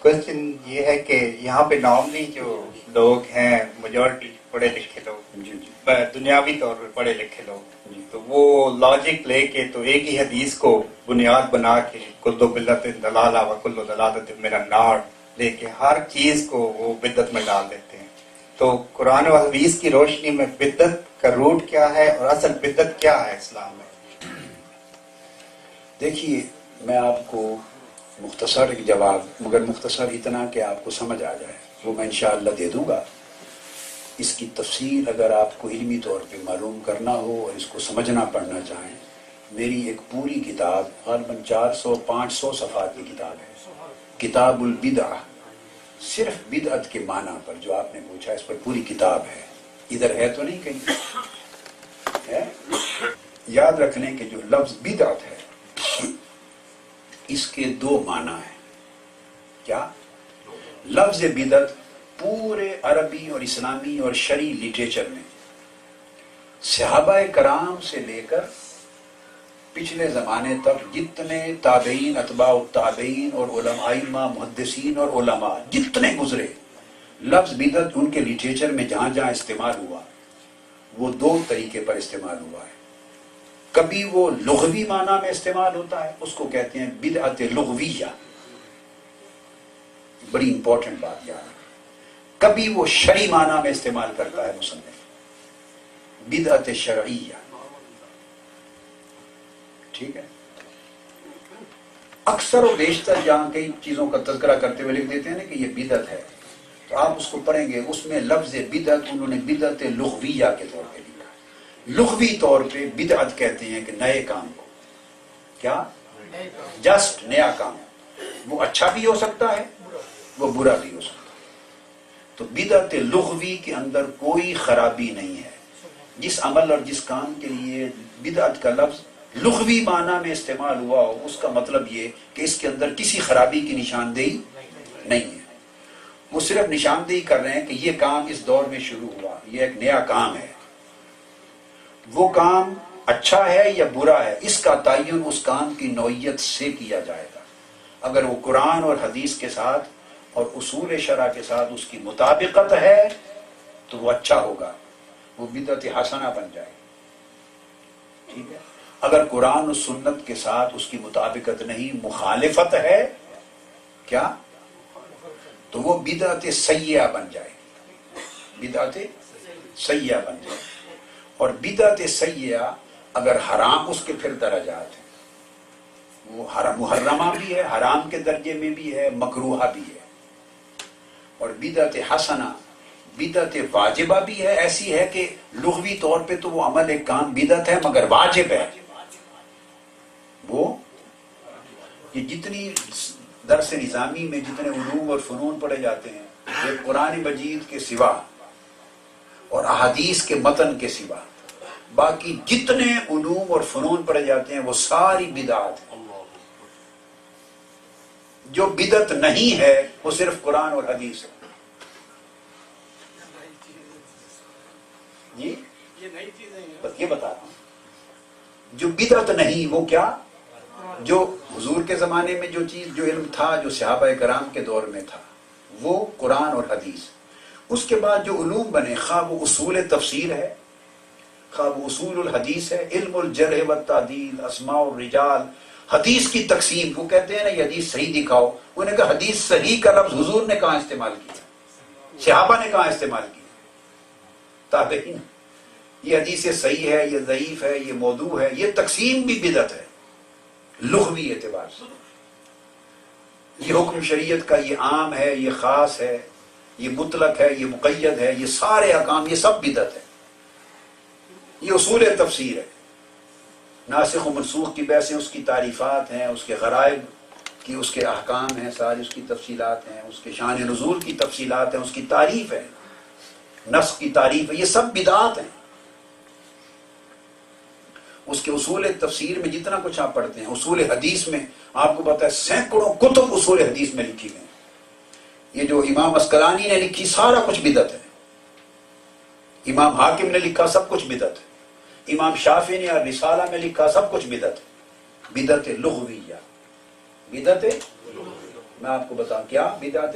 Question یہ ہے کہ یہاں پہ نارملی جو لوگ ہیں میجورٹی پڑھے لکھے لوگ، دنیاوی طور پہ پڑھے لکھے لوگ، تو وہ لاجک لے کے تو ایک ہی حدیث کو بنیاد بنا کے کل بدعت دلالہ و کل دلالت من النار لے کے ہر چیز کو وہ بدعت میں ڈال دیتے ہیں. تو قرآن و حدیث کی روشنی میں بدعت کا روٹ کیا ہے اور اصل بدعت کیا ہے اسلام میں؟ دیکھیے، میں آپ کو مختصر ایک جواب، مگر مختصر اتنا کہ آپ کو سمجھ آ جائے، وہ میں انشاءاللہ دے دوں گا. اس کی تفصیل اگر آپ کو علمی طور پہ معلوم کرنا ہو اور اس کو سمجھنا پڑھنا چاہیں، میری ایک پوری کتاب غالباً 400-500 صفحات کی کتاب ہے، کتاب البدع، صرف بدعت کے معنی پر جو آپ نے پوچھا، اس پر پوری کتاب ہے. ادھر ہے تو نہیں کہیں ہے؟ یاد رکھ لیں کہ جو لفظ بدعت ہے اس کے دو معنی ہیں. کیا؟ لفظ بدعت پورے عربی اور اسلامی اور شرعی لٹریچر میں صحابہ کرام سے لے کر پچھلے زمانے تک جتنے تابعین، اتباع التابعین اور علماء، ائمہ، محدثین اور علماء جتنے گزرے، لفظ بدعت ان کے لٹریچر میں جہاں جہاں استعمال ہوا وہ دو طریقے پر استعمال ہوا ہے. کبھی وہ لغوی معنی میں استعمال ہوتا ہے، اس کو کہتے ہیں بدعت لغویہ، بڑی امپورٹنٹ بات یاد ہے. کبھی وہ شرعی معنی میں استعمال کرتا ہے مصنف، بدعت شرعیہ. ٹھیک ہے؟ اکثر و بیشتر جہاں کئی چیزوں کا تذکرہ کرتے ہوئے لکھ دیتے ہیں نا کہ یہ بدعت ہے، تو آپ اس کو پڑھیں گے، اس میں لفظ بدعت انہوں نے بدعت لغویہ کے طور پہ لکھا. لغوی طور پہ بدعت کہتے ہیں کہ نئے کام کو. کیا؟ جسٹ نیا کام. وہ اچھا بھی ہو سکتا ہے، وہ برا بھی ہو سکتا ہے. تو بدعت لغوی کے اندر کوئی خرابی نہیں ہے. جس عمل اور جس کام کے لیے بدعت کا لفظ لغوی معنی میں استعمال ہوا ہو، اس کا مطلب یہ کہ اس کے اندر کسی خرابی کی نشاندہی نہیں ہے. وہ صرف نشاندہی کر رہے ہیں کہ یہ کام اس دور میں شروع ہوا، یہ ایک نیا کام ہے. وہ کام اچھا ہے یا برا ہے، اس کا تعین اس کام کی نوعیت سے کیا جائے گا. اگر وہ قرآن اور حدیث کے ساتھ اور اصول شرع کے ساتھ اس کی مطابقت ہے تو وہ اچھا ہوگا، وہ بدعت حسنہ بن جائے. ٹھیک ہے؟ اگر قرآن و سنت کے ساتھ اس کی مطابقت نہیں، مخالفت ہے، کیا؟ تو وہ بدعت سیئہ بن جائے گی. بدعت سیئہ بن جائے گی. اور بدعت سیئہ اگر حرام، اس کے پھر درجات ہیں. وہ محرمہ بھی ہے، حرام کے درجے میں بھی ہے، مکروہہ بھی ہے. اور بدعت حسنہ، بدعت واجبہ بھی ہے. ایسی ہے کہ لغوی طور پہ تو وہ عمل ایک کام بدعت ہے مگر واجب ہے. وہ یہ جتنی درس نظامی میں جتنے علوم اور فنون پڑھے جاتے ہیں، یہ قرآن مجید کے سوا اور احادیث کے متن کے سوا باقی جتنے علوم اور فنون پڑھے جاتے ہیں وہ ساری بدعت ہیں. جو بدعت نہیں ہے وہ صرف قرآن اور حدیث ہے. جی یہ بتا رہا ہوں. جو بدعت نہیں وہ کیا؟ جو حضور کے زمانے میں جو چیز، جو علم تھا، جو صحابہ کرام کے دور میں تھا، وہ قرآن اور حدیث. اس کے بعد جو علوم بنے، خواہ وہ اصول تفسیر ہے، خواہ وہ اصول الحدیث ہے، علم الجرح والتعدیل، اسماء الرجال، حدیث کی تقسیم. وہ کہتے ہیں نا یہ حدیث صحیح دکھاؤ، انہوں نے کہا حدیث صحیح کا لفظ حضور نے کہاں استعمال کیا، صحابہ نے کہاں استعمال کیا، تابعین. یہ حدیث صحیح ہے، یہ ضعیف ہے، یہ موضوع ہے. یہ تقسیم بھی بدعت ہے لغوی اعتبار سے. یہ حکم شریعت کا یہ عام ہے، یہ خاص ہے، یہ مطلق ہے، یہ مقید ہے، یہ سارے احکام، یہ سب بدعت ہے. یہ اصول تفسیر ہے. ناسخ و منسوخ کی بحثیں، اس کی تعریفات ہیں، اس کے غرائب کی، اس کے احکام ہیں، ساری اس کی تفصیلات ہیں، اس کے شان نزول کی تفصیلات ہیں، اس کی تعریف ہے، نسخ کی تعریف ہے. یہ سب بدعات ہیں. اس کے اصول تفسیر میں جتنا کچھ آپ پڑھتے ہیں، اصول حدیث میں آپ کو پتہ ہے سینکڑوں کتب اصول حدیث میں لکھی گئی. یہ جو امام اسقلانی نے لکھی سارا کچھ بدعت ہے. امام حاکم نے لکھا سب کچھ بدعت ہے. امام شافعی نے رسالہ میں لکھا سب کچھ بدعت ہے. بدعت لغویہ، بدعت میں آپ کو بتاؤں کیا بدعت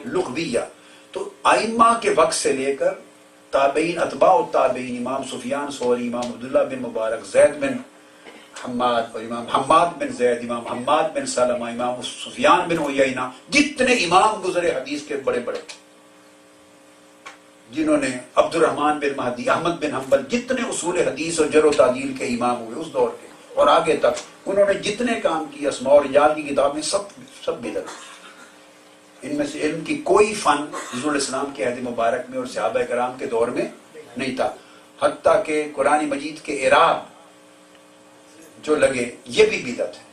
لغویہ. تو ائمہ کے وقت سے لے کر تابعین، اتباع التابعین، امام سفیان ثوری، امام عبداللہ بن مبارک، زید بن حماد اور امام حماد بن زید، امام حماد بن سلمہ، امام سفیان بن عیینہ، جتنے امام گزرے حدیث کے بڑے بڑے، جنہوں نے عبد الرحمن بن مہدی، احمد بن حنبل، جتنے اصول حدیث اور جرح و تعدیل کے امام ہوئے اس دور کے اور آگے تک، انہوں نے جتنے کام کیے اسماء اور رجال کی کتابیں سب بدعت. ان میں سے علم کی کوئی فن حضور الاسلام کے عہد مبارک میں اور صحابہ کرام کے دور میں نہیں تھا. حتیٰ کہ قرآن مجید کے اعراب جو لگے یہ بھی بدعت ہے.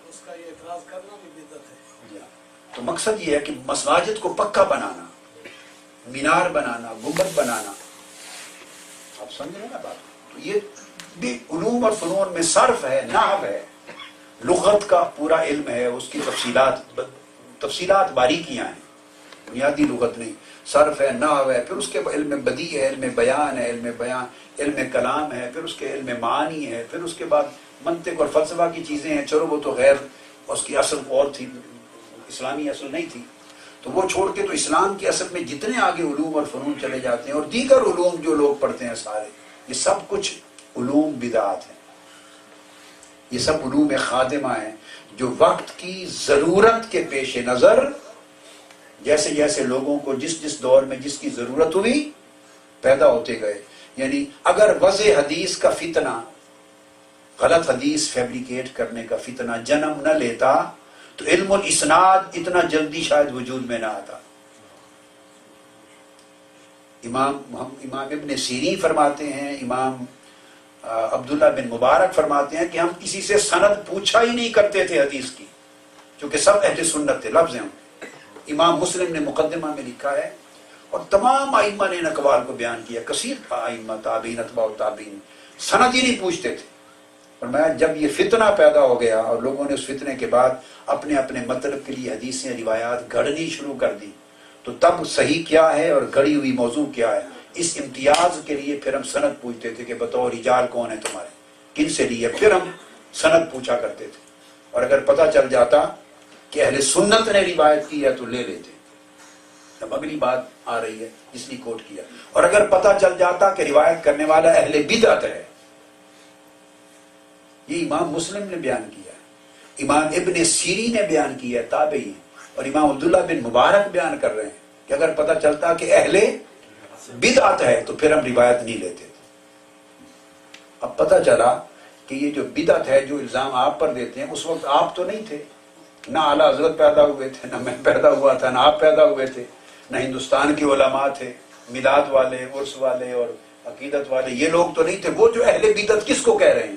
اس کا یہ اعتراض کرنا بھی بدعت ہے. تو مقصد یہ ہے کہ مساجد کو پکا بنانا، مینار بنانا، گنبد بنانا، آپ سمجھ رہے ہیں نا بات. تو یہ بھی علوم اور فنون میں صرف ہے، نحو ہے، لغت کا پورا علم ہے، اس کی تفصیلات باریکیاں ہیں، بنیادی لغت نہیں. صرف ہے، نحو ہے، پھر اس کے علم بدیع ہے، علم بیان ہے، علم کلام ہے، پھر اس کے علم معانی ہے، پھر اس کے بعد منطق اور فلسفہ کی چیزیں ہیں. چلو وہ تو غیر اس کی اصل اور تھی، اسلامی اصل نہیں تھی، تو وہ چھوڑ کے تو اسلام کی اصل میں جتنے آگے علوم اور فنون چلے جاتے ہیں اور دیگر علوم جو لوگ پڑھتے ہیں سارے، یہ سب کچھ علوم بدعات ہیں. یہ سب علوم خادمہ ہیں جو وقت کی ضرورت کے پیش نظر جیسے جیسے لوگوں کو جس دور میں جس کی ضرورت ہوئی پیدا ہوتے گئے. یعنی اگر وضع حدیث کا فتنہ، غلط حدیث فیبریکیٹ کرنے کا فتنہ جنم نہ لیتا تو علم الاسناد اتنا جلدی شاید وجود میں نہ آتا. امام ابن سیرین فرماتے ہیں، امام عبداللہ بن مبارک فرماتے ہیں کہ ہم کسی سے سند پوچھا ہی نہیں کرتے تھے حدیث کی، چونکہ سب اہل سنت تھے. لفظ ہیں. امام مسلم نے مقدمہ میں لکھا ہے اور تمام ائمہ نے ان اقوال کو بیان کیا، کثیر ائمہ، تابعین، اتباع التابعین، سند ہی نہیں پوچھتے تھے. فرمایا جب یہ فتنہ پیدا ہو گیا اور لوگوں نے اس فتنے کے بعد اپنے اپنے مطلب کے لیے حدیثیں، روایات گھڑنی شروع کر دی، تو تب صحیح کیا ہے اور گھڑی ہوئی موضوع کیا ہے، اس امتیاز کے لیے پھر ہم سند پوچھتے تھے کہ بتاؤ رجال کون ہے تمہارے، کن سے لیے، پھر ہم سند پوچھا کرتے تھے. اور اگر پتہ چل جاتا کہ اہل سنت نے روایت کی ہے تو لے لیتے. اب اگلی بات آ رہی ہے جس نے کوٹ کیا. اور اگر پتہ چل جاتا کہ روایت کرنے والا اہل بدعت ہے، یہ امام مسلم نے بیان کیا، امام ابن سیری نے بیان کیا، تابعی، اور امام عبداللہ بن مبارک بیان کر رہے ہیں کہ اگر پتہ چلتا کہ اہل بدعت ہے تو پھر ہم روایت نہیں لیتے تھے. اب پتہ چلا کہ یہ جو بدعت ہے، جو الزام آپ پر دیتے ہیں، اس وقت آپ تو نہیں تھے، نہ اعلیٰ حضرت پیدا ہوئے تھے، نہ میں پیدا ہوا تھا، نہ آپ پیدا ہوئے تھے، نہ ہندوستان کے علماء تھے، میلاد والے، عرس والے اور عقیدت والے، یہ لوگ تو نہیں تھے. وہ جو اہل بدعت کس کو کہہ رہے ہیں؟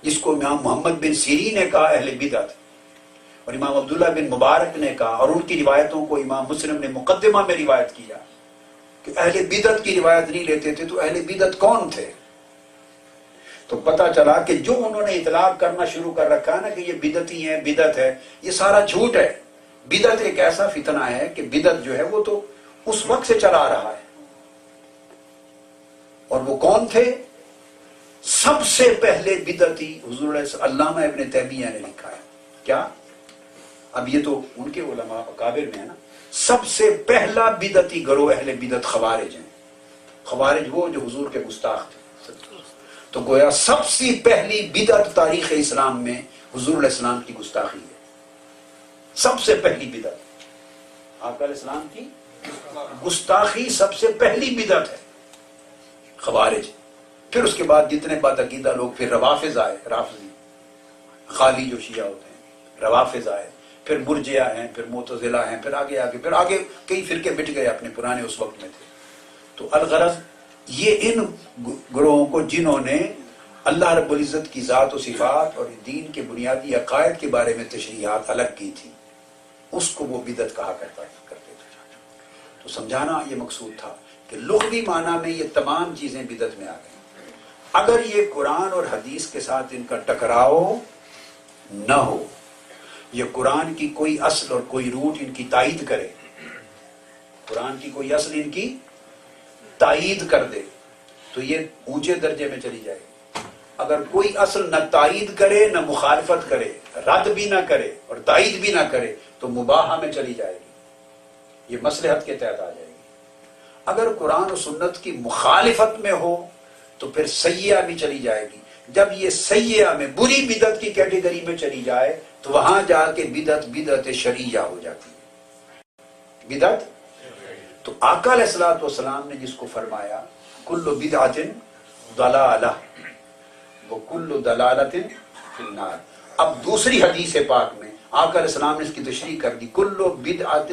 جس کو امام محمد بن سیرین نے کہا اہل بدعت، اور امام عبداللہ بن مبارک نے کہا، اور ان کی روایتوں کو امام مسلم نے مقدمہ میں روایت کیا کہ اہل بدعت کی روایت نہیں لیتے تھے. تو اہل بدعت کون تھے؟ تو پتہ چلا کہ جو انہوں نے اطلاق کرنا شروع کر رکھا نا کہ یہ بدعتی ہیں، بدعت ہے، یہ سارا جھوٹ ہے. بدعت ایک ایسا فتنہ ہے کہ بدعت جو ہے وہ تو اس وقت سے چلا رہا ہے. اور وہ کون تھے؟ سب سے پہلے بدعتی حضور علامہ ابن تیمیہ نے لکھا ہے. کیا؟ اب یہ تو ان کے علماء اکابر میں ہے نا. سب سے پہلا بدعتی گروہ اہل بدعت خوارج ہیں. خوارج وہ جو حضور کے گستاخ تھے. تو گویا سب سے پہلی بدعت تاریخ اسلام میں حضور علیہ السلام کی گستاخی ہے. سب سے پہلی بدعت آقا علیہ السلام کی گستاخی سب سے پہلی بدعت ہے، خوارج. پھر اس کے بعد جتنے بد عقیدہ لوگ، پھر روافض آئے، رافضی خالی جو شیعہ ہوتے ہیں، روافض آئے، پھر مرجئہ ہیں، پھر معتزلہ ہیں، پھر آگے کئی فرقے مٹ گئے اپنے پرانے اس وقت میں تھے. تو الغرض یہ ان گروہوں کو جنہوں نے اللہ رب العزت کی ذات و صفات اور دین کے بنیادی عقائد کے بارے میں تشریحات الگ کی تھی، اس کو وہ بدعت کہا کرتے تھے. تو سمجھانا یہ مقصود تھا کہ لغوی معنی میں یہ تمام چیزیں بدعت میں آ گئی. اگر یہ قرآن اور حدیث کے ساتھ ان کا ٹکراؤ نہ ہو، یہ قرآن کی کوئی اصل اور کوئی روٹ ان کی تائید کرے، قرآن کی کوئی اصل ان کی تائید کر دے، تو یہ اونچے درجے میں چلی جائے گی. اگر کوئی اصل نہ تائید کرے نہ مخالفت کرے، رد بھی نہ کرے اور تائید بھی نہ کرے، تو مباحہ میں چلی جائے گی، یہ مصلحت کے تحت آ جائے گی۔ اگر قرآن و سنت کی مخالفت میں ہو تو پھر سیئہ بھی چلی جائے گی۔ جب یہ سیئہ میں بری بدعت کی کیٹیگری میں چلی جائے تو وہاں جا کے بدعت شرعیہ ہو جاتی ہے۔ بدعت تو آقا علیہ الصلوۃ والسلام نے جس کو فرمایا کل بدعت ضلالہ وکل ضلالۃ فی النار، اب دوسری حدیث پاک میں آقا علیہ السلام نے اس کی تشریح کر دی، کل بدعت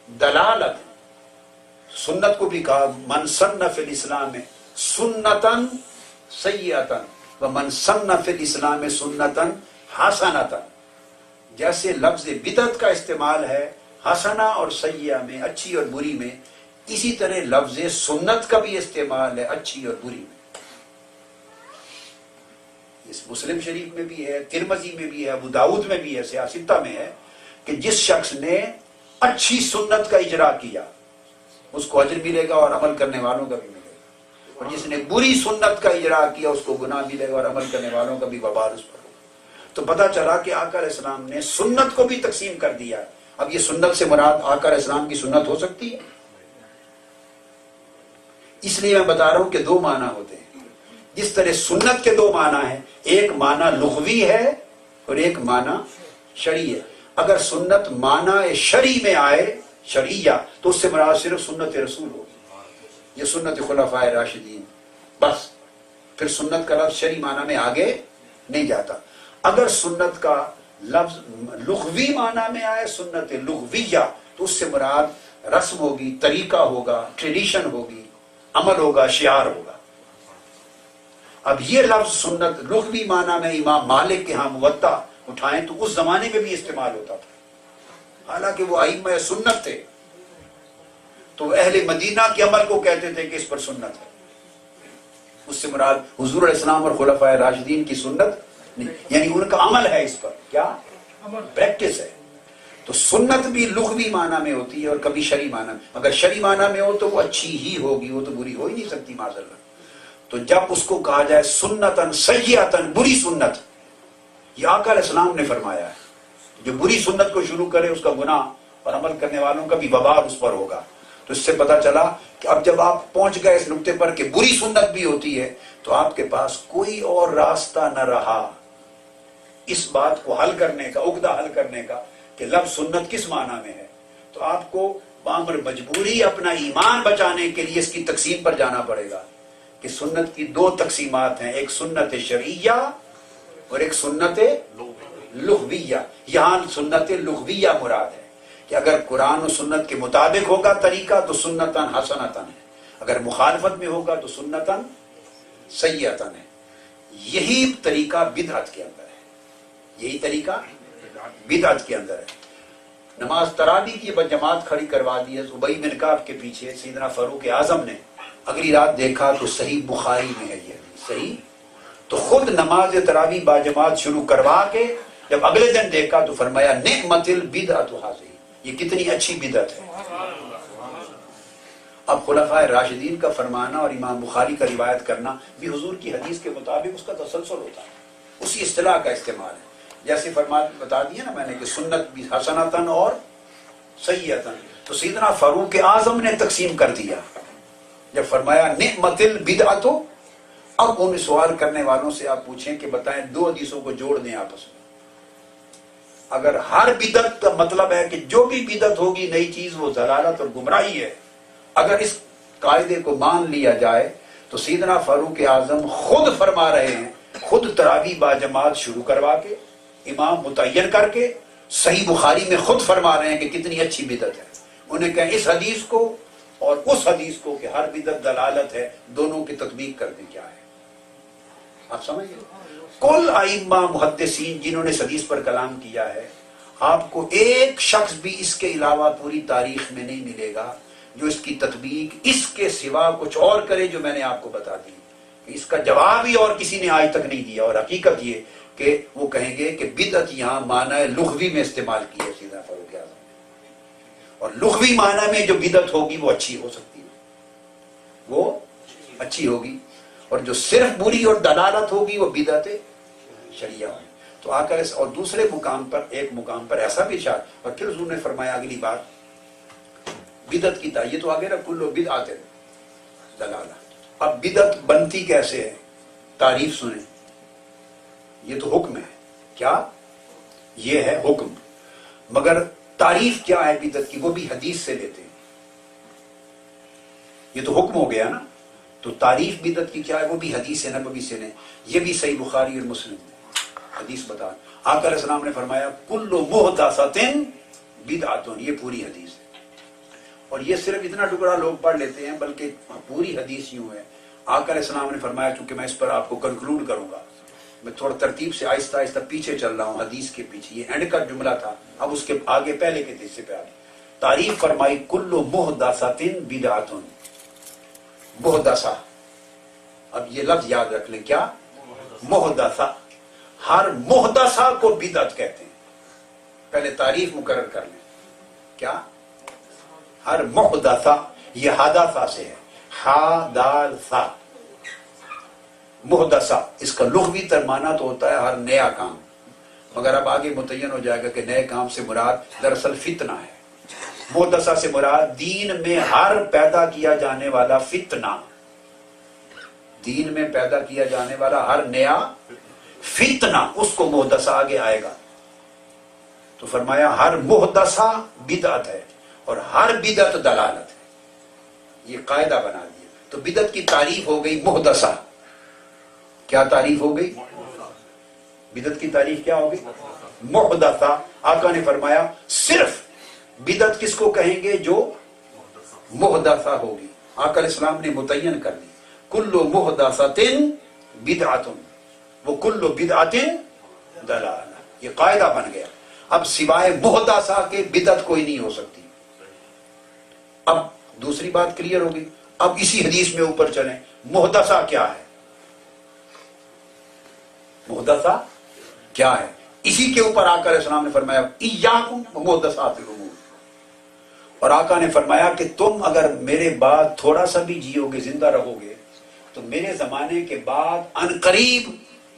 ضلالۃ، سنت کو بھی کہا من سن فی الاسلام سنتن سیئتن ومن سن فی الاسلام سنتن حسنتن، جیسے لفظ بدعت کا استعمال ہے حسنہ اور سیئہ میں، اچھی اور بری میں، اسی طرح لفظ سنت کا بھی استعمال ہے اچھی اور بری میں۔ اس مسلم شریف میں بھی ہے، ترمذی میں بھی ہے، ابو داؤد میں بھی ہے، سیاستہ میں ہے کہ جس شخص نے اچھی سنت کا اجرا کیا اس کو اجر ملے گا اور عمل کرنے والوں کا بھی ملے گا، اور جس نے بری سنت کا اجرا کیا اس کو گناہ ملے گا اور عمل کرنے والوں کا بھی وبال اس پر ہوگا۔ تو پتہ چلا کہ آقا علیہ السلام نے سنت کو بھی تقسیم کر دیا۔ اب یہ سنت سے مراد آقا علیہ السلام کی سنت ہو سکتی ہے؟ اس لیے میں بتا رہا ہوں کہ دو معنی ہوتے ہیں۔ جس طرح سنت کے دو معنی ہیں، ایک معنی لغوی ہے اور ایک معنی شرعی ہے۔ اگر سنت معنی شرعی میں آئے، شرعیہ، تو اس سے مراد صرف سنت رسول ہوگی، یہ سنت خلفائے راشدین، بس پھر سنت کا لفظ شرعی معنی میں آگے نہیں جاتا۔ اگر سنت کا لفظ لغوی معنی میں آئے، سنت لغویہ، تو اس سے مراد رسم ہوگی، طریقہ ہوگا، ٹریڈیشن ہوگی، عمل ہوگا، شعار ہوگا۔ اب یہ لفظ سنت لغوی معنی میں امام مالک کے ہاں موطا اٹھائیں تو اس زمانے میں بھی استعمال ہوتا تھا، حالانکہ وہ ائمہ سنت تھے، تو اہل مدینہ کے عمل کو کہتے تھے کہ اس پر سنت ہے، اس سے مراد حضور علیہ السلام اور خلفائے راشدین کی سنت نہیں، یعنی ان کا عمل ہے، اس پر کیا پریکٹس ہے۔ تو سنت بھی لغوی معنی میں ہوتی ہے اور کبھی شرعی معنی میں، اگر شرعی معنی میں ہو تو وہ اچھی ہی ہوگی، وہ تو بری ہو ہی نہیں سکتی معاذ اللہ۔ تو جب اس کو کہا جائے سنتن سیئتن، بری سنت، یہ آقا علیہ السلام نے فرمایا ہے، جو بری سنت کو شروع کرے اس کا گناہ اور عمل کرنے والوں کا بھی وبال اس پر ہوگا۔ تو اس سے پتہ چلا کہ اب جب آپ پہنچ گئے اس نقطے پر کہ بری سنت بھی ہوتی ہے تو آپ کے پاس کوئی اور راستہ نہ رہا اس بات کو حل کرنے کا، عقدہ حل کرنے کا کہ لفظ سنت کس معنی میں ہے، تو آپ کو بامر مجبوری اپنا ایمان بچانے کے لیے اس کی تقسیم پر جانا پڑے گا کہ سنت کی دو تقسیمات ہیں، ایک سنت شرعیہ اور ایک سنت لغویہ۔ یہاں سنت لغویہ مراد ہے کہ اگر قرآن و سنت کے مطابق ہوگا طریقہ تو سنتن حسنتن ہے، اگر مخالفت میں ہوگا تو سنتن سیئتن ہے۔ یہی طریقہ بدعت کے اندر ہے، یہی طریقہ بدعت کے اندر ہے۔ نماز تراویح کی جماعت کھڑی کروا دی ہے ابی بن کعب کے پیچھے، سیدنا فاروق اعظم نے اگلی رات دیکھا تو صحیح بخاری میں ہے، یہ صحیح، تو خود نماز تراویح با جماعت شروع کروا کے جب اگلے دن دیکھا تو فرمایا نعمت البدعۃ ھذہ، یہ کتنی اچھی بدعت ہے۔ اب خلفائے راشدین کا فرمانا اور امام بخاری کا روایت کرنا بھی حضور کی حدیث کے مطابق اس کا تسلسل ہوتا ہے، اسی اصطلاح کا استعمال ہے۔ جیسے بتا دیا نا میں نے کہ سنت بھی حسنتن اور سیئتن، تو سیدنا فاروق اعظم نے تقسیم کر دیا جب فرمایا نعمت البدعۃ۔ اب ان سوال کرنے والوں سے آپ پوچھیں کہ بتائیں دو حدیثوں کو جوڑ دیں آپس میں، اگر ہر بدعت کا مطلب ہے کہ جو بھی بدعت ہوگی نئی چیز وہ ضلالت اور گمراہی ہے، اگر اس قاعدے کو مان لیا جائے تو سیدنا فاروق اعظم خود فرما رہے ہیں، خود تراویح با جماعت شروع کروا کے امام متعین کر کے صحیح بخاری میں خود فرما رہے ہیں کہ کتنی اچھی بدعت ہے۔ انہیں کہیں اس حدیث کو اور اس حدیث کو کہ ہر بدعت دلالت ہے، دونوں کی تطبیق کر دیں، کیا ہے آپ سمجھ گئے؟ کل ائمہ محدثین جنہوں نے اس حدیث پر کلام کیا ہے، آپ کو ایک شخص بھی اس کے علاوہ پوری تاریخ میں نہیں ملے گا جو اس کی تطبیق اس کے سوا کچھ اور کرے جو میں نے آپ کو بتا دی، اس کا جواب ہی اور کسی نے آج تک نہیں دیا۔ اور حقیقت یہ کہ وہ کہیں گے کہ بدعت یہاں معنی لغوی میں استعمال کی ہے سیدنا فاروق اعظم نے، اور لغوی معنی میں جو بدعت ہوگی وہ اچھی ہو سکتی ہے، وہ اچھی ہوگی۔ اور جو صرف بری اور دلالت ہوگی وہ بدعت شریعہ ہوگی. تو آ کر اور دوسرے مقام پر ایک مقام پر ایسا بھی اشارہ, اور پھر حضور نے فرمایا اگلی بات بدعت کی یہ تو آگے رکھ لو بدعت دلالہ. اب بدعت بنتی کیسے ہے؟ تعریف سنیں, یہ تو حکم ہے. کیا یہ ہے حکم, مگر تعریف کیا ہے بدعت کی وہ بھی حدیث سے لیتے ہیں. یہ تو حکم ہو گیا نا, تو تعریف بدعت کی کیا ہے وہ بھی حدیث نبوی سے لیں. یہ بھی صحیح بخاری اور مسلم میں حدیث بتا. آقا علیہ السلام نے فرمایا کل محدثۃ بدعۃ, یہ پوری حدیث ہے. اور یہ صرف اتنا ٹکڑا لوگ پڑھ لیتے ہیں, بلکہ پوری حدیث یوں ہے. آقا علیہ السلام نے فرمایا, چونکہ میں اس پر آپ کو کنکلوڈ کروں گا, میں تھوڑا ترتیب سے آہستہ آہستہ پیچھے چل رہا ہوں حدیث کے پیچھے. یہ اینڈ کا جملہ تھا, اب اس کے آگے پہلے کے حصے پہ آگے تعریف فرمائی کل محدثۃ بدعۃ. محدثہ, اب یہ لفظ یاد رکھ لیں, کیا محدثہ, ہر محدثہ کو بدعت کہتے ہیں. پہلے تعریف مقرر کر لیں, کیا ہر محدثہ, یہ حدثہ سے ہے, ہا دال ثا, محدثہ اس کا لغوی ترجمہ تو ہوتا ہے ہر نیا کام, مگر اب آگے متعین ہو جائے گا کہ نئے کام سے مراد دراصل فتنہ ہے. محدثہ سے مراد دین میں ہر پیدا کیا جانے والا فتنہ, دین میں پیدا کیا جانے والا ہر نیا فتنہ, اس کو محدثہ آگے آئے گا. تو فرمایا ہر محدثہ بدعت ہے اور ہر بدعت دلالت ہے. یہ قاعدہ بنا دیا. تو بدعت کی تعریف ہو گئی محدثہ. کیا تعریف ہو گئی؟ بدعت کی تعریف کیا ہوگی؟ محدثہ. آقا نے فرمایا صرف بدعت کس کو کہیں گے؟ جو محدثہ ہوگی. آقا علیہ السلام نے متعین کر دی کل محدثۃ بدعۃ وہ کل بدعۃ دلالہ. یہ قاعدہ بن گیا. اب سوائے محدثہ کے بدعت کوئی نہیں ہو سکتی. اب دوسری بات کلیئر ہوگی. اب اسی حدیث میں اوپر چلیں, محدثہ کیا ہے؟ محدثہ کیا ہے؟ اسی کے اوپر آقا علیہ السلام نے فرمایا ایاکم محدثات الامور. اور آقا نے فرمایا کہ تم اگر میرے بعد تھوڑا سا بھی جیو گے, زندہ رہو گے, تو میرے زمانے کے بعد عنقریب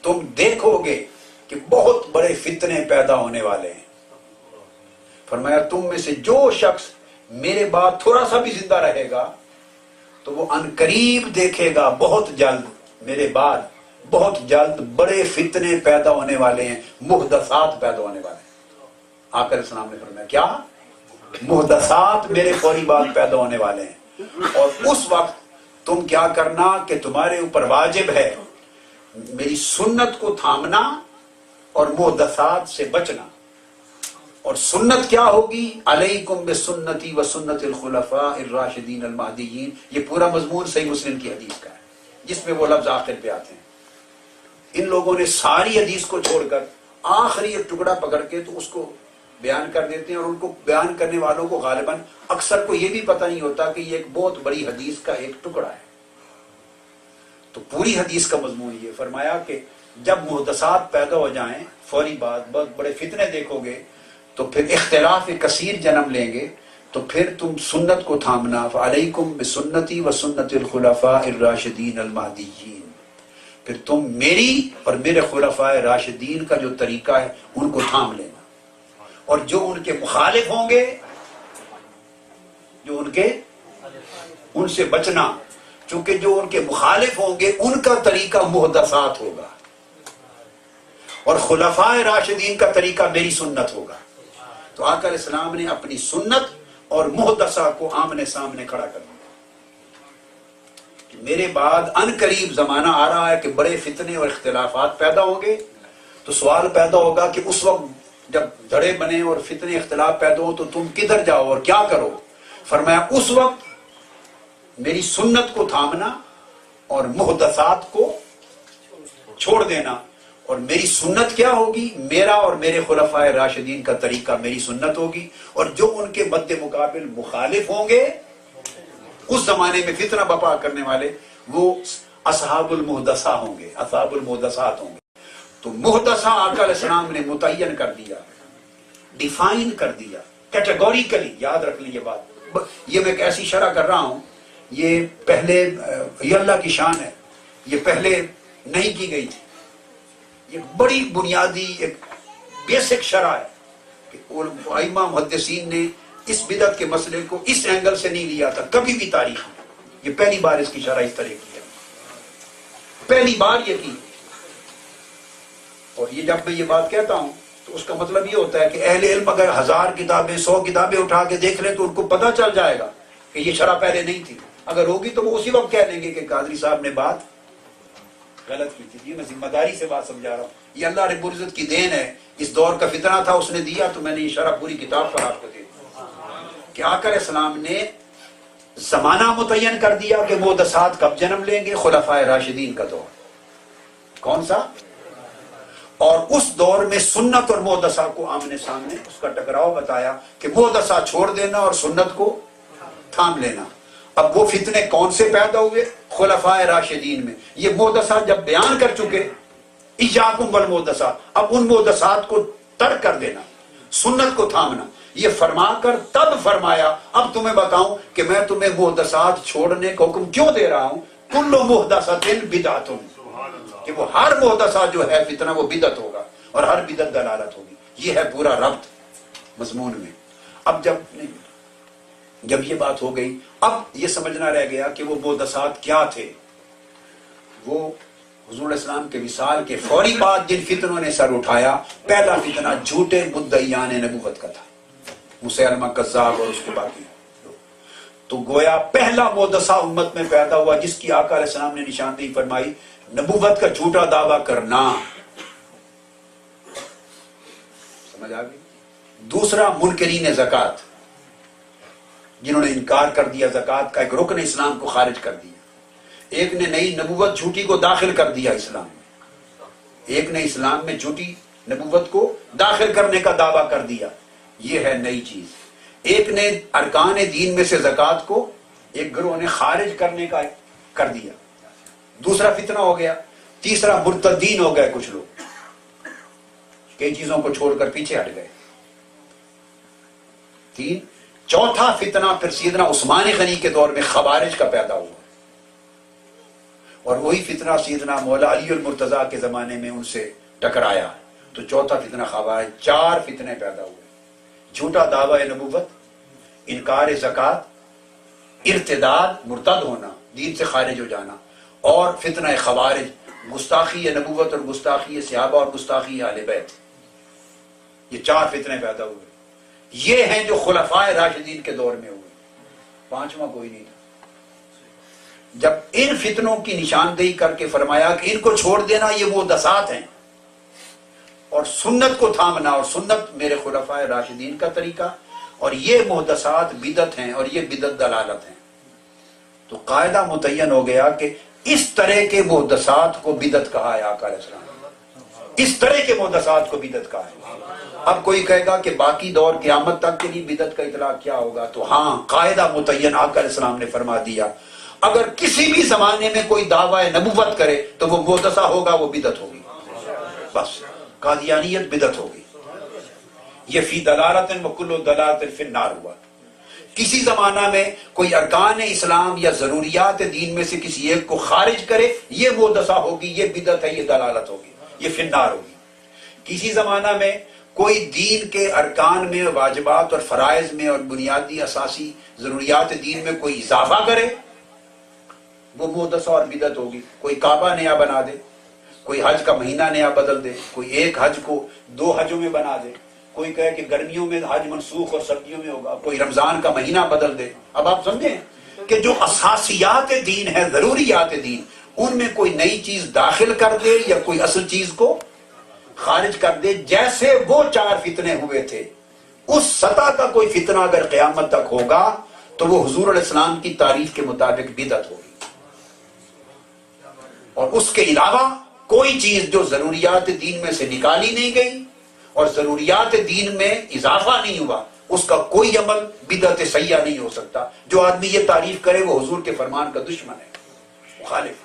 تم دیکھو گے کہ بہت بڑے فتنے پیدا ہونے والے ہیں. فرمایا تم میں سے جو شخص میرے بعد تھوڑا سا بھی زندہ رہے گا تو وہ عنقریب دیکھے گا, بہت جلد, میرے بعد بہت جلد بڑے فتنے پیدا ہونے والے ہیں, محدثات پیدا ہونے والے ہیں. آقا علیہ السلام نے فرمایا کیا محدثات میرے فوری بعد پیدا ہونے والے ہیں. اور اس وقت تم کیا کرنا کہ تمہارے اوپر واجب ہے میری سنت کو تھامنا اور محدثات سے بچنا. اور سنت کیا ہوگی؟ علیکم بسنتی و سنت الخلفاء الراشدین المہدیین. یہ پورا مضمون صحیح مسلم کی حدیث کا ہے, جس میں وہ لفظ آخر پہ آتے ہیں. ان لوگوں نے ساری حدیث کو چھوڑ کر آخری ایک ٹکڑا پکڑ کے تو اس کو بیان کر دیتے ہیں, اور ان کو بیان کرنے والوں کو غالباً اکثر کو یہ بھی پتہ نہیں ہوتا کہ یہ ایک بہت بڑی حدیث کا ایک ٹکڑا ہے. تو پوری حدیث کا مضمون یہ فرمایا کہ جب محدثات پیدا ہو جائیں فوری بعد, بہت بڑے فتنے دیکھو گے, تو پھر اختلاف کثیر جنم لیں گے, تو پھر تم سنت کو تھامنا. فعلیکم بسنتی و سنت الخلفاء الراشدین المہدیین. پھر تم میری اور میرے خلفاء راشدین کا جو طریقہ ہے ان کو تھام لینا, اور جو ان کے مخالف ہوں گے, جو ان سے بچنا, چونکہ جو ان کے مخالف ہوں گے ان کا طریقہ محدثات ہوگا, اور خلفاء راشدین کا طریقہ میری سنت ہوگا. تو آقا علیہ السلام نے اپنی سنت اور محدثہ کو آمنے سامنے کھڑا کر دیا. میرے بعد ان قریب زمانہ آ رہا ہے کہ بڑے فتنے اور اختلافات پیدا ہوں گے. تو سوال پیدا ہوگا کہ اس وقت جب دھڑے بنے اور فتنے اختلاف پیدا ہو تو تم کدھر جاؤ اور کیا کرو؟ فرمایا اس وقت میری سنت کو تھامنا اور محدثات کو چھوڑ دینا. اور میری سنت کیا ہوگی؟ میرا اور میرے خلفاء راشدین کا طریقہ میری سنت ہوگی. اور جو ان کے مد مقابل مخالف ہوں گے اس زمانے میں فتنہ بپا کرنے والے, وہ اصحاب المحدثہ ہوں گے, اصحاب المحدثات ہوں گے. تو محدثہ آقا علیہ السلام نے متعین کر دیا, ڈیفائن کر دیا کیٹیگوریکلی. یاد رکھ لیجیے بات, یہ میں ایک ایسی شرح کر رہا ہوں, یہ پہلے یہ اللہ کی شان ہے یہ پہلے نہیں کی گئی تھی. یہ بڑی بنیادی ایک بیسک شرح ہے کہ ائمہ محدثین نے اس بدعت کے مسئلے کو اس اینگل سے نہیں لیا تھا کبھی بھی تاریخ میں. یہ پہلی بار اس کی شرح اس طرح کی ہے, پہلی بار یہ کی. اور یہ جب میں یہ بات کہتا ہوں تو اس کا مطلب یہ ہوتا ہے کہ اہل علم اگر 1000 کتابیں 100 کتابیں اٹھا کے دیکھ لیں تو ان کو پتہ چل جائے گا کہ یہ شرح پہلے نہیں تھی. اگر ہوگی تو وہ اسی وقت کہہ لیں گے کہ قادری صاحب نے بات غلط کی تھی. میں ذمہ داری سے بات سمجھا رہا ہوں. یہ اللہ رب العزت کی دین ہے. اس دور کا فتنہ تھا, اس نے دیا, تو میں نے یہ شرح پوری کتاب پر آپ کو دے دی کہ آقا علیہ السلام نے زمانہ متعین کر دیا کہ محدثات کب جنم لیں گے. خلفائے راشدین کا دور کون سا, اور اس دور میں سنت اور محدثہ کو آمنے سامنے اس کا ٹکراؤ بتایا کہ محدثہ چھوڑ دینا اور سنت کو تھام لینا. اب وہ فتنے کون سے پیدا ہوئے؟ خلفائے راشدین میں. یہ محدثہ جب بیان کر چکے ایاکم والمحدثات, اب ان محدثات کو ترک کر دینا, سنت کو تھامنا, یہ فرما کر تب فرمایا اب تمہیں بتاؤں کہ میں تمہیں محدثات چھوڑنے کا حکم کیوں دے رہا ہوں. کل محدثۃ بدعۃ, کہ وہ ہر محدثہ جو ہے فتنہ وہ بدعت ہوگا اور ہر بدعت دلالت ہوگی. یہ ہے پورا ربط مضمون میں. اب جب یہ بات ہو گئی, اب یہ سمجھنا رہ گیا کہ وہ محدثات کیا تھے. وہ حضور علیہ السلام کے وصال کے فوری بعد جن فتنوں نے سر اٹھایا, پہلا فتنہ جھوٹے مدعیان نبوت کا تھا, مسیلمہ کذاب اور اس کے باقی. تو گویا پہلا محدثہ امت میں پیدا ہوا جس کی آقا علیہ السلام نے نشاندہی فرمائی, نبوت کا جھوٹا دعویٰ کرنا. سمجھ آ گئی. دوسرا منکرین زکوٰۃ, جنہوں نے انکار کر دیا زکوٰۃ کا ایک رکن اسلام کو خارج کر دیا. ایک نے نئی نبوت جھوٹی کو داخل کر دیا اسلام میں, ایک نے اسلام میں جھوٹی نبوت کو داخل کرنے کا دعویٰ کر دیا, یہ ہے نئی چیز. ایک نے ارکان دین میں سے زکوٰۃ کو ایک گروہ نے خارج کرنے کا کر دیا, دوسرا فتنہ ہو گیا. تیسرا مرتدین ہو گئے کچھ لوگ, کئی چیزوں کو چھوڑ کر پیچھے ہٹ گئے. تین. چوتھا فتنہ پھر سیدنا عثمان غنی کے دور میں خوارج کا پیدا ہوا, اور وہی فتنہ سیدنا مولا علی المرتضیٰ کے زمانے میں ان سے ٹکرایا. تو چوتھا فتنہ خوارج. 4 فتنے پیدا ہوئے, جھوٹا دعوی نبوت, انکار زکوٰۃ, ارتداد مرتد ہونا, دین سے خارج ہو جانا, اور فتنہ خوارج, گستاخی نبوت اور گستاخی صحابہ اور گستاخی اہل بیت. یہ 4 فتنے پیدا ہوئے. یہ ہیں جو خلفائے راشدین کے دور میں ہوئے. پانچواں کوئی نہیں تھا. جب ان فتنوں کی نشاندہی کر کے فرمایا کہ ان کو چھوڑ دینا یہ محدثات ہیں, اور سنت کو تھامنا, اور سنت میرے خلفائے راشدین کا طریقہ, اور یہ محدثات بدعت ہیں اور یہ بدعت دلالت ہیں, تو قاعدہ متعین ہو گیا کہ اس طرح کے محدثات کو بدعت کہا ہے آقا علیہ السلام. اس طرح کے محدثات کو بدعت کہا ہے. اب کوئی کہے گا کہ باقی دور قیامت تک کے لیے بدعت کا اطلاق کیا ہوگا, تو ہاں قاعدہ متعین آقا علیہ السلام نے فرما دیا, اگر کسی بھی زمانے میں کوئی دعوی نبوت کرے تو وہ محدثہ ہوگا, وہ بدعت ہوگی. بس قادیانیت بدعت ہوگی. یہ فی دلالت وکل دلالت فی النار ہوا. کسی زمانہ میں کوئی ارکان اسلام یا ضروریات دین میں سے کسی ایک کو خارج کرے, یہ محدثہ ہوگی, یہ بدعت ہے, یہ دلالت ہوگی, یہ فی النار ہوگی. کسی زمانہ میں کوئی دین کے ارکان میں, واجبات اور فرائض میں اور بنیادی اساسی ضروریات دین میں کوئی اضافہ کرے, وہ محدثہ اور بدعت ہوگی. کوئی کعبہ نیا بنا دے, کوئی حج کا مہینہ نیا بدل دے, کوئی ایک حج کو 2 حجوں میں بنا دے, کوئی کہے کہ گرمیوں میں حج منسوخ اور سردیوں میں ہوگا, کوئی رمضان کا مہینہ بدل دے. اب آپ سمجھیں کہ جو اساسیات دین ہے, ضروریات دین, ان میں کوئی نئی چیز داخل کر دے یا کوئی اصل چیز کو خارج کر دے. جیسے وہ 4 فتنے ہوئے تھے, اس سطح کا کوئی فتنہ اگر قیامت تک ہوگا تو وہ حضور علیہ السلام کی تعریف کے مطابق بدعت ہوگی. اور اس کے علاوہ کوئی چیز جو ضروریات دین میں سے نکالی نہیں گئی اور ضروریات دین میں اضافہ نہیں ہوا, اس کا کوئی عمل بدعت سیئہ نہیں ہو سکتا. جو آدمی یہ تعریف کرے وہ حضور کے فرمان کا دشمن ہے, مخالف.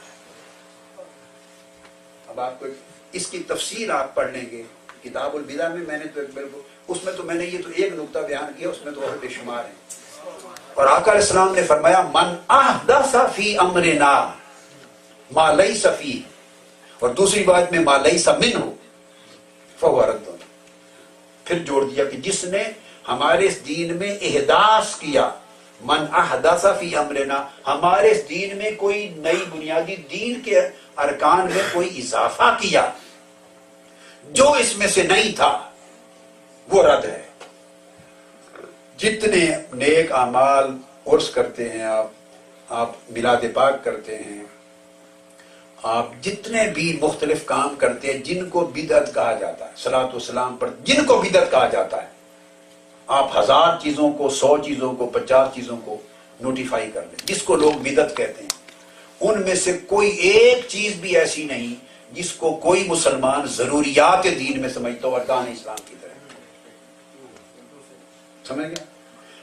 اب آپ کو اس کی تفصیل آپ پڑھ لیں گے کتاب البدع میں. میں نے تو اس میں تو میں نے یہ تو ایک نقطہ بیان کیا, اس میں تو اور بے شمار ہیں. اور آقا علیہ السلام نے فرمایا من احدث فی امرنا, ما لیس فیہ، اور دوسری بات میں ما لیس منہ فہو رد، پھر جوڑ دیا کہ جس نے ہمارے اس دین میں احداث کیا، من احدث فی امرنا، ہمارے اس دین میں کوئی نئی بنیادی دین کے ارکان میں کوئی اضافہ کیا جو اس میں سے نہیں تھا، وہ رد ہے۔ جتنے نیک اعمال عرس کرتے ہیں آپ میلاد پاک کرتے ہیں، آپ جتنے بھی مختلف کام کرتے ہیں جن کو بدعت کہا جاتا ہے، صلاۃ والسلام پر جن کو بدعت کہا جاتا ہے، آپ 1000 چیزوں کو، 100 چیزوں کو، 50 چیزوں کو نوٹیفائی کر لیں جس کو لوگ بدعت کہتے ہیں، ان میں سے کوئی ایک چیز بھی ایسی نہیں جس کو کوئی مسلمان ضروریات دین میں سمجھتا ہو ارکان اسلام کی طرح، سمجھ گیا؟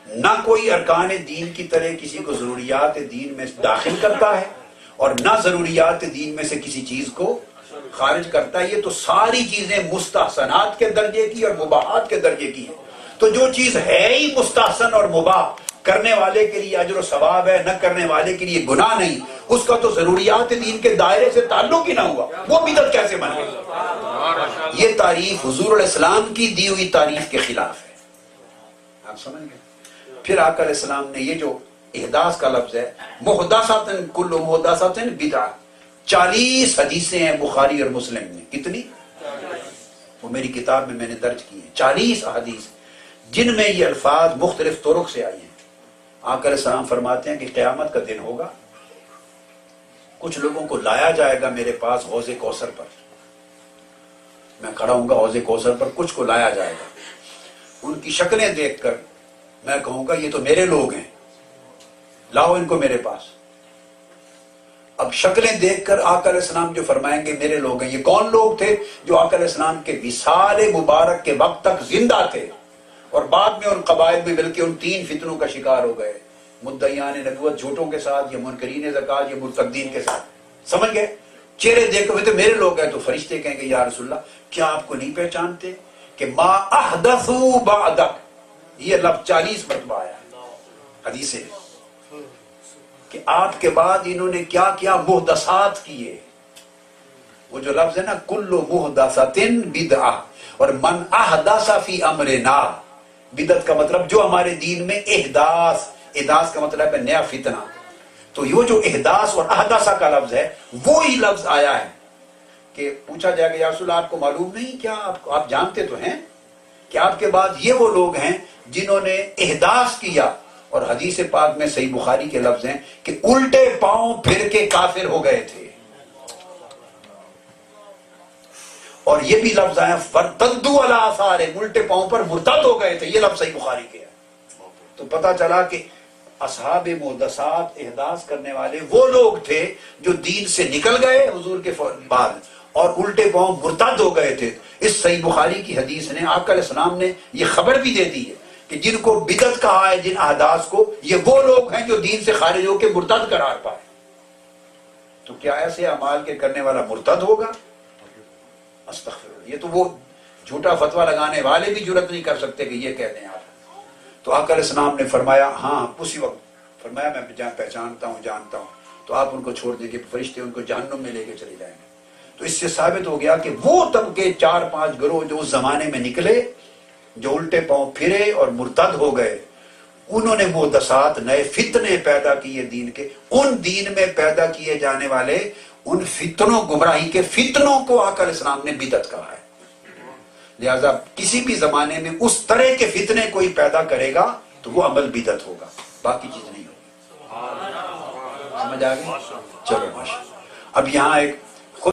نہ کوئی ارکان دین کی طرح کسی کو ضروریات دین میں داخل کرتا ہے اور نہ ضروریات دین میں سے کسی چیز کو خارج کرتا ہے۔ یہ تو ساری چیزیں مستحسنات کے درجے کی اور مباحات کے درجے کی ہیں، تو جو چیز ہے ہی مستحسن اور مباح، کرنے والے کے لیے اجر و ثواب ہے، نہ کرنے والے کے لیے گناہ نہیں، اس کا تو ضروریات دین کے دائرے سے تعلق ہی نہ ہوا، وہ بدعت کیسے بن گئی؟ یہ تعریف حضور علیہ السلام کی دی ہوئی تعریف کے خلاف ہے، آپ سمجھ گئے؟ پھر آقا علیہ السلام نے یہ جو احداث کا لفظ ہے، محدثات کل محدثات بدعہ، 40 حدیثیں ہیں بخاری اور مسلم میں، کتنی؟ وہ میری کتاب میں نے درج کی ہیں، 40 احادیث جن میں یہ الفاظ مختلف طرق سے آئی ہیں۔ آقا علیہ السلام فرماتے ہیں کہ قیامت کا دن ہوگا، کچھ لوگوں کو لایا جائے گا میرے پاس حوض کوثر پر، میں کھڑا ہوں گا حوض کوثر پر، کچھ کو لایا جائے گا، ان کی شکلیں دیکھ کر میں کہوں گا یہ تو میرے لوگ ہیں، لاؤ ان کو میرے پاس۔ اب شکلیں دیکھ کر آقا علیہ السلام جو فرمائیں گے میرے لوگ ہیں، یہ کون لوگ تھے؟ جو آقا علیہ السلام کے وصال مبارک کے وقت تک زندہ تھے اور بعد میں ان قبائل میں بلکہ ان 3 فتنوں کا شکار ہو گئے، مدعیان نبوت جھوٹوں کے ساتھ، یا منکرین زکات، یا مرتدین کے ساتھ، سمجھ گئے؟ چہرے دیکھ ہوئے تو میرے لوگ ہیں، تو فرشتے کہیں گے یا رسول اللہ کیا آپ کو نہیں پہچانتے کہ ما احدثوا بعدک، یہ لفظ 40 مرتبہ آیا حدیث ہے کہ آپ کے بعد انہوں نے کیا کیا محدثات کیے۔ وہ جو لفظ ہے نا کل محدثۃ بدعہ، اور من احدث فی امرنا، بدعت کا مطلب جو ہمارے دین میں احداث کا مطلب ہے نیا فتنہ، تو یہ جو احداث اور احدثہ کا لفظ ہے وہی لفظ آیا ہے کہ پوچھا جائے گا یا رسول اللہ آپ کو معلوم نہیں کیا، آپ جانتے تو ہیں کہ آپ کے بعد یہ وہ لوگ ہیں جنہوں نے احداث کیا، اور حدیث پاک میں صحیح بخاری کے لفظ ہیں کہ الٹے پاؤں پھر کے کافر ہو گئے تھے، اور یہ بھی لفظ آیا فَارْتَدُّوا عَلَىٰ آثَارِهِمْ، الٹے پاؤں پر مرتد ہو گئے تھے، یہ لفظ صحیح بخاری کے ہے۔ تو پتہ چلا کہ اصحاب محدثات احداث کرنے والے وہ لوگ تھے جو دین سے نکل گئے حضور کے بعد اور الٹے پاؤں مرتد ہو گئے تھے۔ اس صحیح بخاری کی حدیث نے آقا علیہ السلام نے یہ خبر بھی دے دی ہے کہ جن کو بدعت کہا ہے، جن احداث کو، یہ وہ لوگ ہیں جو دین سے خارج ہو کے مرتد قرار پائے۔ تو کیا ایسے اعمال کے کرنے والا مرتد ہوگا؟ استغفر اللہ، یہ تو وہ جھوٹا فتویٰ لگانے والے بھی جرات نہیں کر سکتے کہ یہ کہہ دیں آپ۔ تو آقا علیہ السلام نے فرمایا ہاں، اسی وقت فرمایا میں پہچانتا ہوں، جانتا ہوں، تو آپ ان کو چھوڑ دیں گے، فرشتے ان کو جہنم میں لے کے چلے جائیں گے۔ تو اس سے ثابت ہو گیا کہ وہ طبقے 4-5 گروہ جو اس زمانے میں نکلے، جو الٹے پاؤں پھرے اور مرتد ہو گئے، انہوں نے محدثات، نئے فتنے پیدا کیے دین کے، ان دین میں پیدا کیے جانے والے ان فتنوں، گمراہی کے فتنوں کو آقا علیہ السلام نے بدعت کہا ہے۔ لہذا کسی بھی زمانے میں اس طرح کے فتنے کوئی پیدا کرے گا تو وہ عمل بدعت ہوگا، باقی چیز نہیں ہوگی۔ سمجھ آ گئی؟ چلو ماشاءاللہ۔ اب یہاں ایک